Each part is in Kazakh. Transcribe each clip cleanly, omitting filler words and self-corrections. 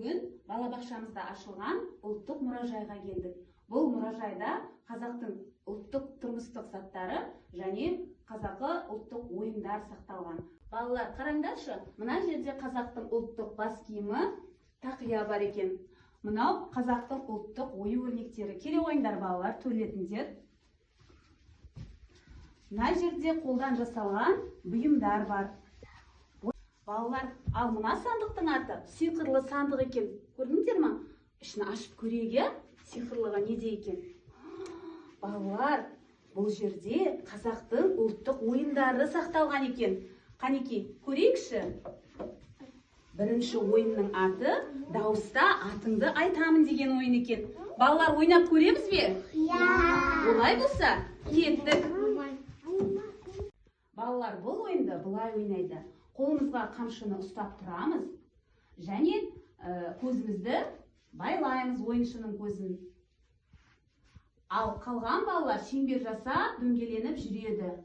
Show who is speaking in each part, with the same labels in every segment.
Speaker 1: Бүгін балабақшамызда ашылған ұлттық мұражайға келдік. Бұл мұражайда қазақтың ұлттық тұрмыстық заттары және қазақы ұлттық ойындар сақталған. Балалар, қараңдаршы, мына жерде қазақтың ұлттық бас киімі тақия бар екен. Мынау қазақтың ұлттық ою өрнектері. Келе ойындар балалар, төлетіндер. Мына жерде қолдан жасалған бұйымдар бар. Балалар, ал мына сандықтың аты сиқырлы сандық екен. Көрдіңдер ме? Ішін ашып көрейік, сиқырлыға неде екен? Балалар, бұл жерде қазақтың ұлттық ойындары сақталған екен. Қанекей, көрейікші. Бірінші ойынның аты дауыста атыңды айтамын деген ойын екен. Балалар, ойнап көреміз бе? Олай болса, кеттік. Балалар, бұл ойынды былай ойнайды. Қолымызға қамшыны ұстап тұрамыз және көзімізді байлаймыз, ойыншының көзін. Ал қалған балалар шеңбер жасап дөңгеленіп жүреді.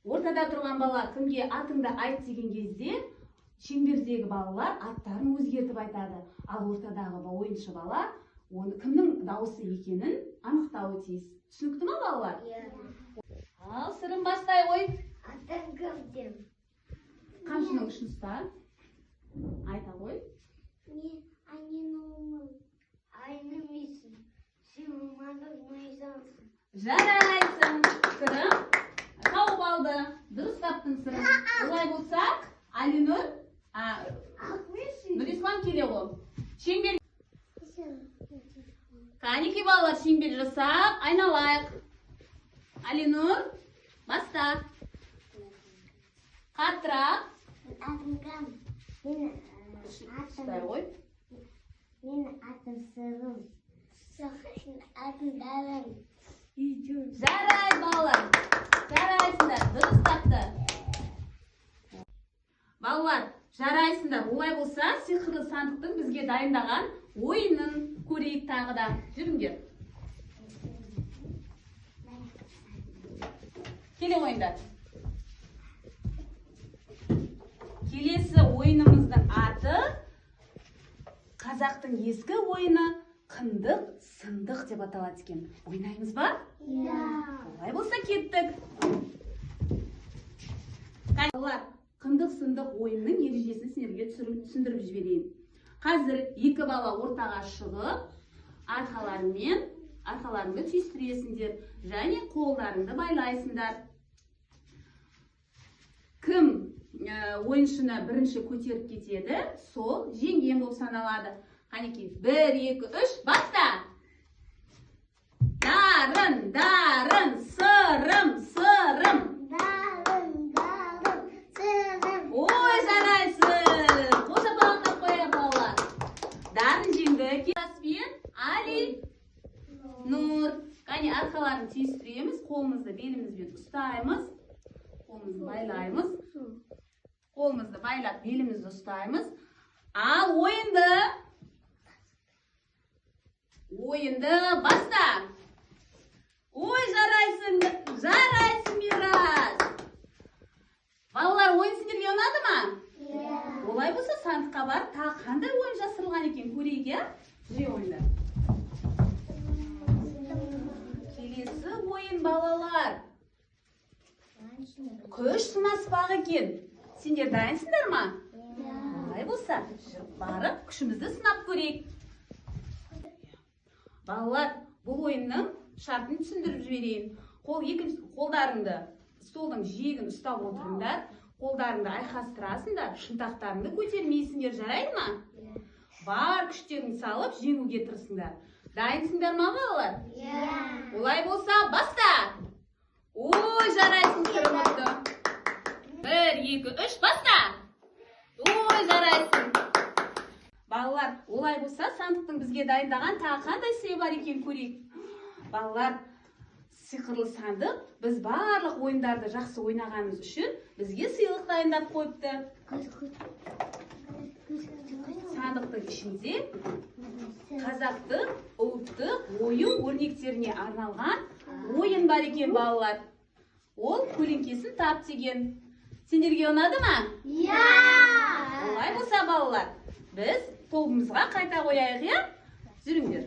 Speaker 1: Ортада тұрған бала кімге атыңды айт деген кезде шеңбердегі балалар аттарын өзгертіп айтады. Ал ортадағы ойыншы бала кімнің дауысы екенін анықтауы тиіс. Түсінікті ме балалар? Ал сырым бастай ой.
Speaker 2: Атың кім?
Speaker 1: Қамшының ұшын ұста. Айта ғой. Жарайсың. Сырым тауып алды. Дұрыс таптың сырым. Олай болса, Алинұр, Нұрислам келе ғой. Шеңбер. Қанекей балалар, шеңбер жасап, айналайық. Алинұр, баста. Қаттырақ.
Speaker 2: Менің атым Сырым. Сырым атым Дарым.
Speaker 1: Жарайды балалар. Жарайсыңдар. Дұрыс тапты. Балалар, жарайсыңдар. Олай болса, сиқырлы сандықтың бізге дайындаған ойынын көрейік тағы да. Жүріңдер. Келе ойындар. Келесі ойынымыздың аты қазақтың ескі ойыны қындық сындық деп аталады екен. Ойнаймыз ба? Олай болса кеттік. Балалар, қындық сындық ойынның ережесін сендерге түсіндіріп жіберейін. Қазір екі бала ортаға шығып, арқаларыңды түйістіресіңдер және қолдарыңды байлайсыңдар. Кім ойыншыны бірінші көтеріп кетеді, сол жеңген болып саналады. Қанекей, 1, 2, 3, баста! Дарын, дарын, сырым, сырым.
Speaker 2: Дарым, дарым, сырым.
Speaker 1: Ой, жарайсың. Қоса балықтап қоя балалар. Дарын жеңді. Таспен Али, Нұр. Қане, арқаларын түйістіреміз, қолымызды белімізбен ұстаймыз. Қолымызды байлаймыз. Қолымызды байлап, белімізді ұстаймыз. Ал ойынды баста. Ой, жарайсың Мирас. Балалар, ойын сендерге ұнады ма? Олай болса, сандыққа бар. Тағы қандай ойын жасырылған екен көрейік, жүре ойындар. Келесі ойын балалар. Күш сынаспақ екен. Сендер дайынсыңдар ма? Олай болса, барып күшімізді сынап көрейік. Балалар, бұл ойынның шартын түсіндіріп жіберейін. Қолдарыңды столдың жиегін ұстап отырыңдар. Қолдарыңды айқастырасыңдар, шынтақтарыңды көтермейсіңдер, жарайды ма? Бар күштерін салып, жеңуге тырысыңдар. Дайынсыңдар ма, балалар? Олай болса, баста! Ой, жарайсың сырымызды. 1, 2, 3, баста! Ой, жарайсың. Балалар, олай болса, сандықтың бізге дайындаған тағы қандай сыйы бар екен көрейік. Балалар, сиқырлы сандық біз барлық ойындарды жақсы ойнағанымыз үшін бізге сыйлық дайындап қойыпты. Сандықтың ішінде қазақтың ұлттық ою өрнектеріне арналған ойын бар екен балалар. Ол көлеңкесін тап деген. Сендерге ұнады ма?
Speaker 2: Иә!
Speaker 1: Олай болса балалар, біз тобымызға қайта қояйық, иә? Жүріңдер.